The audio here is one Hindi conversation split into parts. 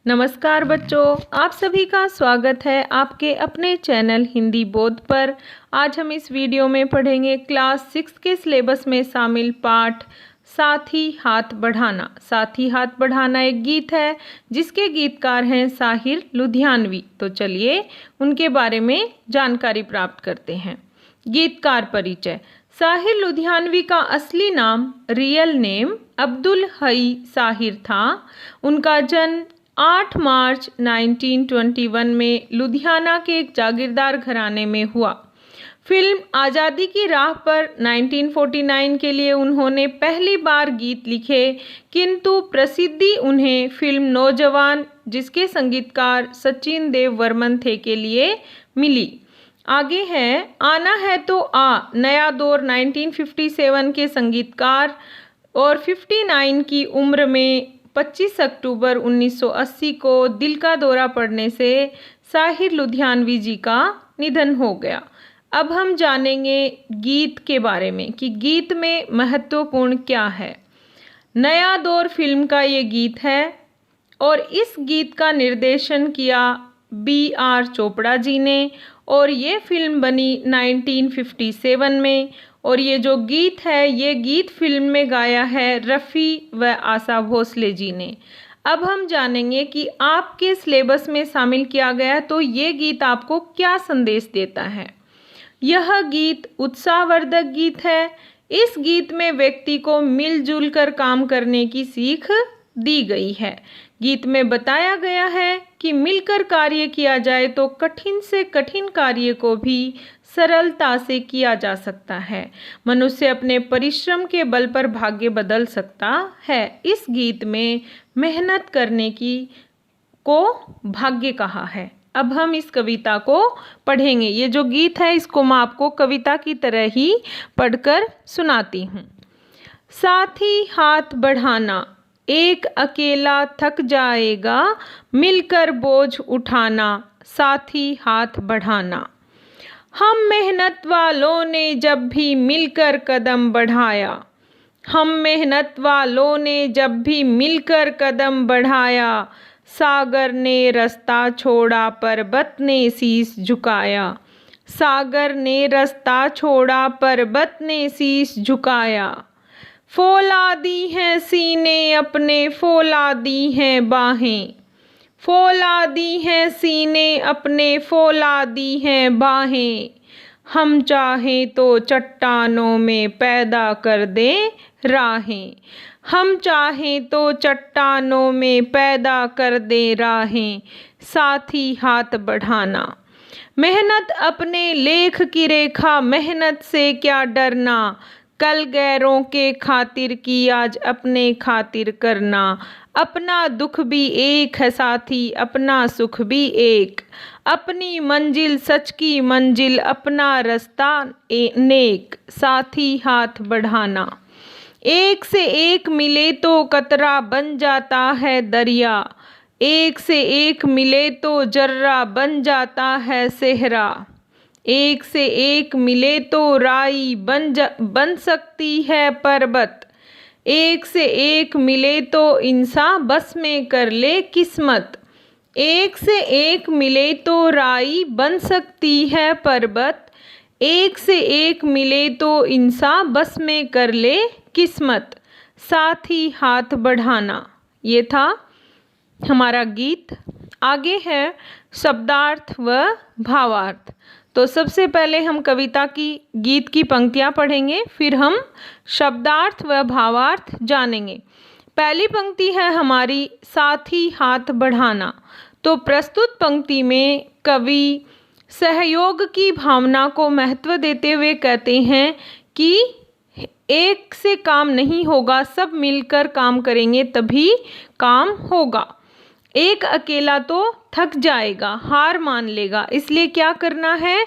नमस्कार बच्चों, आप सभी का स्वागत है आपके अपने चैनल हिंदी बोध पर। आज हम इस वीडियो में पढ़ेंगे क्लास 6 के सिलेबस में शामिल पाठ साथी हाथ बढ़ाना। साथी हाथ बढ़ाना एक गीत है जिसके गीतकार हैं साहिर लुधियानवी। तो चलिए उनके बारे में जानकारी प्राप्त करते हैं। गीतकार परिचय। साहिर लुधियानवी का असली नाम रियल नेम अब्दुल हई साहिर था। उनका जन्म 8 मार्च 1921 में लुधियाना के एक जागीरदार घराने में हुआ। फिल्म आज़ादी की राह पर 1949 के लिए उन्होंने पहली बार गीत लिखे, किंतु प्रसिद्धि उन्हें फिल्म नौजवान, जिसके संगीतकार सचिन देव वर्मन थे, के लिए मिली। आगे है आना है तो आ, नया दौर 1957 के संगीतकार और 59 की उम्र में 25 अक्टूबर 1980 को दिल का दौरा पड़ने से साहिर लुधियानवी जी का निधन हो गया। अब हम जानेंगे गीत के बारे में कि गीत में महत्वपूर्ण क्या है। नया दौर फिल्म का ये गीत है और इस गीत का निर्देशन किया B.R. चोपड़ा जी ने और ये फिल्म बनी 1957 में। और ये जो गीत है, ये गीत फिल्म में गाया है रफ़ी व आशा भोसले जी ने। अब हम जानेंगे कि आपके सिलेबस में शामिल किया गया है तो ये गीत आपको क्या संदेश देता है। यह गीत उत्साहवर्धक गीत है। इस गीत में व्यक्ति को मिलजुल कर काम करने की सीख दी गई है। गीत में बताया गया है कि मिलकर कार्य किया जाए तो कठिन से कठिन कार्य को भी सरलता से किया जा सकता है। मनुष्य अपने परिश्रम के बल पर भाग्य बदल सकता है। इस गीत में मेहनत करने की को भाग्य कहा है। अब हम इस कविता को पढ़ेंगे। ये जो गीत है इसको मैं आपको कविता की तरह ही पढ़कर सुनाती हूँ। साथी हाथ बढ़ाना, एक अकेला थक जाएगा, मिलकर बोझ उठाना, साथी हाथ बढ़ाना। हम मेहनत वालों ने जब भी मिलकर कदम बढ़ाया, हम मेहनत वालों ने जब भी मिलकर कदम बढ़ाया, सागर ने रास्ता छोड़ा पर्वत ने शीश झुकाया, सागर ने रास्ता छोड़ा पर्वत ने शीश झुकाया। फौलादी हैं सीने अपने, फौलादी हैं बाहें, फौलादी हैं सीने अपने, फौलादी हैं बाहें। हम चाहें तो चट्टानों में पैदा कर दें राहें, हम चाहें तो चट्टानों में पैदा कर दें राहें, साथी हाथ बढ़ाना। मेहनत अपने लेख की रेखा, मेहनत से क्या डरना, कल गैरों के खातिर की आज अपने खातिर करना। अपना दुख भी एक है साथी, अपना सुख भी एक, अपनी मंजिल सच की मंजिल, अपना रास्ता नेक, साथी हाथ बढ़ाना। एक से एक मिले तो कतरा बन जाता है दरिया, एक से एक मिले तो जर्रा बन जाता है सेहरा, एक से एक मिले तो राई बन सकती है पर्वत, एक से एक मिले तो इंसान बस में कर ले किस्मत, एक से एक मिले तो राई बन सकती है पर्वत, एक से एक मिले तो इंसान बस में कर ले किस्मत, साथी हाथ बढ़ाना। ये था हमारा गीत। आगे है शब्दार्थ व भावार्थ। तो सबसे पहले हम कविता की गीत की पंक्तियाँ पढ़ेंगे, फिर हम शब्दार्थ व भावार्थ जानेंगे। पहली पंक्ति है हमारी साथी हाथ बढ़ाना। तो प्रस्तुत पंक्ति में कवि सहयोग की भावना को महत्व देते हुए कहते हैं कि एक से काम नहीं होगा, सब मिलकर काम करेंगे तभी काम होगा। एक अकेला तो थक जाएगा, हार मान लेगा, इसलिए क्या करना है,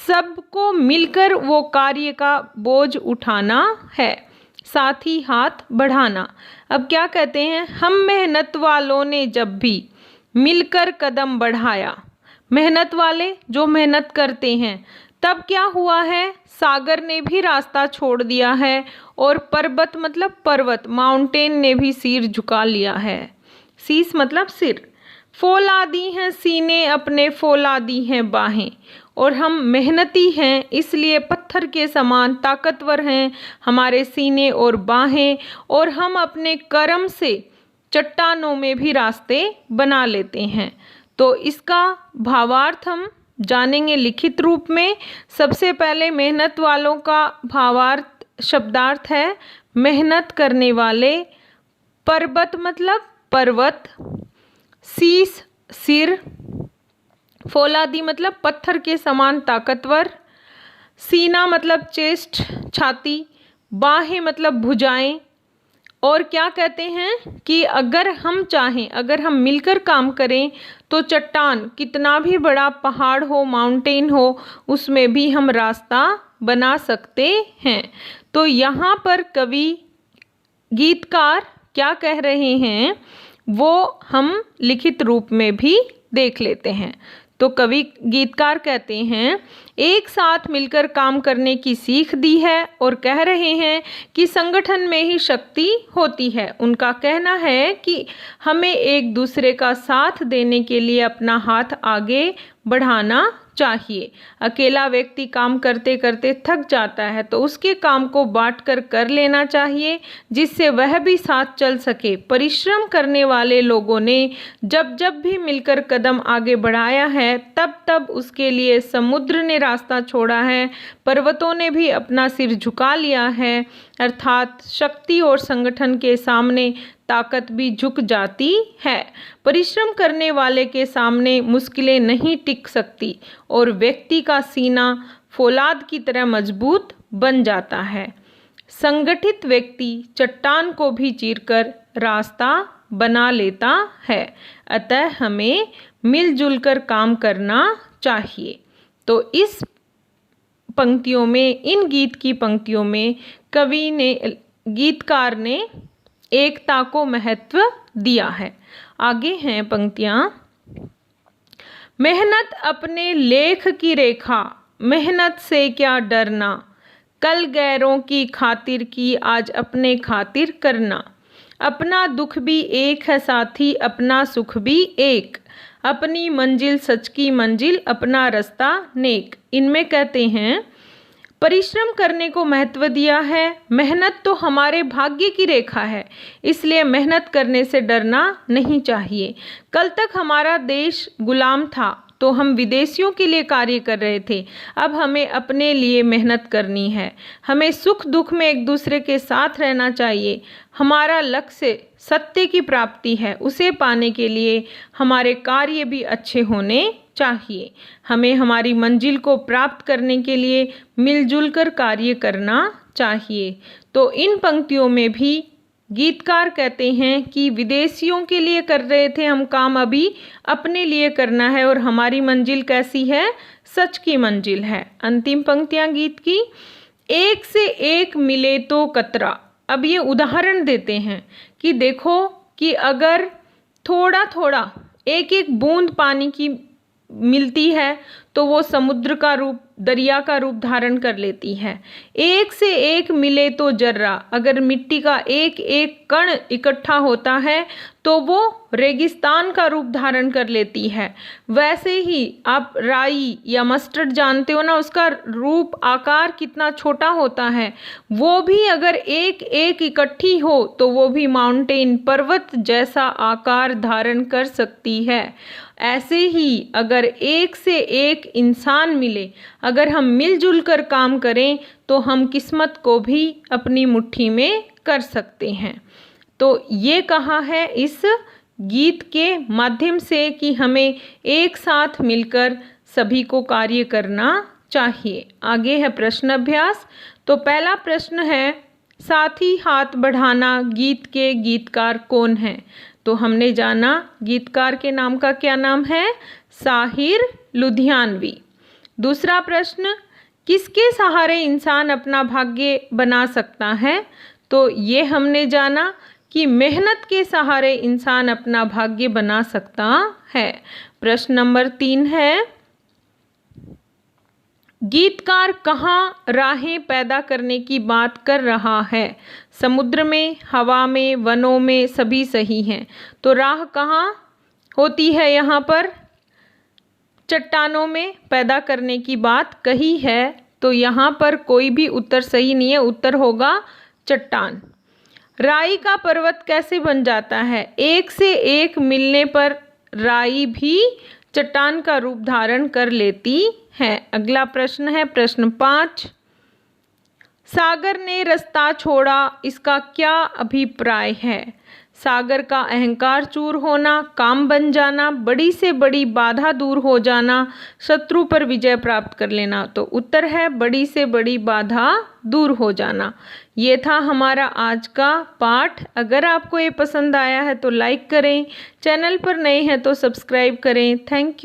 सबको मिलकर वो कार्य का बोझ उठाना है, साथी हाथ बढ़ाना। अब क्या कहते हैं, हम मेहनत वालों ने जब भी मिलकर कदम बढ़ाया। मेहनत वाले जो मेहनत करते हैं, तब क्या हुआ है, सागर ने भी रास्ता छोड़ दिया है और पर्वत मतलब पर्वत, माउंटेन ने भी सिर झुका लिया है। शीश मतलब सिर। फौलादी हैं सीने अपने, फौलादी हैं बाहें। और हम मेहनती हैं इसलिए पत्थर के समान ताकतवर हैं हमारे सीने और बाहें, और हम अपने कर्म से चट्टानों में भी रास्ते बना लेते हैं। तो इसका भावार्थ हम जानेंगे लिखित रूप में। सबसे पहले मेहनत वालों का भावार्थ शब्दार्थ है मेहनत करने वाले। पर्वत मतलब पर्वत, शीश सिर, फौलादी मतलब पत्थर के समान ताकतवर, सीना मतलब चेस्ट छाती, बाहें मतलब भुजाएं। और क्या कहते हैं कि अगर हम चाहें, अगर हम मिलकर काम करें तो चट्टान कितना भी बड़ा पहाड़ हो, माउंटेन हो, उसमें भी हम रास्ता बना सकते हैं। तो यहाँ पर कवि गीतकार क्या कह रहे हैं वो हम लिखित रूप में भी देख लेते हैं। तो कवि गीतकार कहते हैं एक साथ मिलकर काम करने की सीख दी है और कह रहे हैं कि संगठन में ही शक्ति होती है। उनका कहना है कि हमें एक दूसरे का साथ देने के लिए अपना हाथ आगे बढ़ाना चाहिए। अकेला व्यक्ति काम करते करते थक जाता है तो उसके काम को बांटकर कर लेना चाहिए जिससे वह भी साथ चल सके। परिश्रम करने वाले लोगों ने जब जब भी मिलकर कदम आगे बढ़ाया है तब तब उसके लिए समुद्र ने रास्ता छोड़ा है, पर्वतों ने भी अपना सिर झुका लिया है। अर्थात शक्ति और संगठन के सामने ताकत भी झुक जाती है। परिश्रम करने वाले के सामने मुश्किलें नहीं टिक सकती और व्यक्ति का सीना फौलाद की तरह मजबूत बन जाता है। संगठित व्यक्ति चट्टान को भी चीरकर रास्ता बना लेता है। अतः हमें मिलजुल कर काम करना चाहिए। तो इस पंक्तियों में, इन गीत की पंक्तियों में कवि ने, गीतकार ने एकता को महत्व दिया है। आगे हैं पंक्तियाँ। मेहनत अपने लेख की रेखा, मेहनत से क्या डरना, कल गैरों की खातिर की आज अपने खातिर करना। अपना दुख भी एक है साथी, अपना सुख भी एक, अपनी मंजिल सच की मंजिल, अपना रास्ता नेक। इनमें कहते हैं परिश्रम करने को महत्व दिया है। मेहनत तो हमारे भाग्य की रेखा है, इसलिए मेहनत करने से डरना नहीं चाहिए। कल तक हमारा देश गुलाम था तो हम विदेशियों के लिए कार्य कर रहे थे, अब हमें अपने लिए मेहनत करनी है। हमें सुख दुख में एक दूसरे के साथ रहना चाहिए। हमारा लक्ष्य सत्य की प्राप्ति है, उसे पाने के लिए हमारे कार्य भी अच्छे होने चाहिए। हमें हमारी मंजिल को प्राप्त करने के लिए मिलजुल कर कार्य करना चाहिए। तो इन पंक्तियों में भी गीतकार कहते हैं कि विदेशियों के लिए कर रहे थे हम काम, अभी अपने लिए करना है और हमारी मंजिल कैसी है, सच की मंजिल है। अंतिम पंक्तियां गीत की। एक से एक मिले तो कतरा। अब ये उदाहरण देते हैं कि देखो कि अगर थोड़ा थोड़ा एक एक बूंद पानी की मिलती है तो वो समुद्र का रूप, दरिया का रूप धारण कर लेती है। एक से एक मिले तो जर्रा, अगर मिट्टी का एक एक कण इकट्ठा होता है तो वो रेगिस्तान का रूप धारण कर लेती है। वैसे ही आप राई या मस्टर्ड जानते हो ना, उसका रूप आकार कितना छोटा होता है, वो भी अगर एक एक इकट्ठी हो तो वो भी माउंटेन, पर्वत जैसा आकार धारण कर सकती है। ऐसे ही अगर एक से एक इंसान मिले, अगर हम मिलजुल कर काम करें तो हम किस्मत को भी अपनी मुट्ठी में कर सकते हैं। तो ये कहा है इस गीत के माध्यम से कि हमें एक साथ मिलकर सभी को कार्य करना चाहिए। आगे है प्रश्न अभ्यास। तो पहला प्रश्न है साथी हाथ बढ़ाना गीत के गीतकार कौन हैं? तो हमने जाना गीतकार के नाम का क्या नाम है, साहिर लुधियानवी। दूसरा प्रश्न, किसके सहारे इंसान अपना भाग्य बना सकता है? तो ये हमने जाना कि मेहनत के सहारे इंसान अपना भाग्य बना सकता है। प्रश्न नंबर 3 है, गीतकार कहाँ राहें पैदा करने की बात कर रहा है? समुद्र में, हवा में, वनों में, सभी सही हैं। तो राह कहाँ होती है यहाँ पर? चट्टानों में पैदा करने की बात कही है, तो यहाँ पर कोई भी उत्तर सही नहीं है, उत्तर होगा चट्टान। राई का पर्वत कैसे बन जाता है? एक से एक मिलने पर राई भी चट्टान का रूप धारण कर लेती है। अगला प्रश्न है प्रश्न 5। सागर ने रास्ता छोड़ा, इसका क्या अभिप्राय है? सागर का अहंकार चूर होना, काम बन जाना, बड़ी से बड़ी बाधा दूर हो जाना, शत्रु पर विजय प्राप्त कर लेना। तो उत्तर है बड़ी से बड़ी बाधा दूर हो जाना। ये था हमारा आज का पाठ। अगर आपको ये पसंद आया है तो लाइक करें, चैनल पर नए हैं तो सब्सक्राइब करें। Thank you.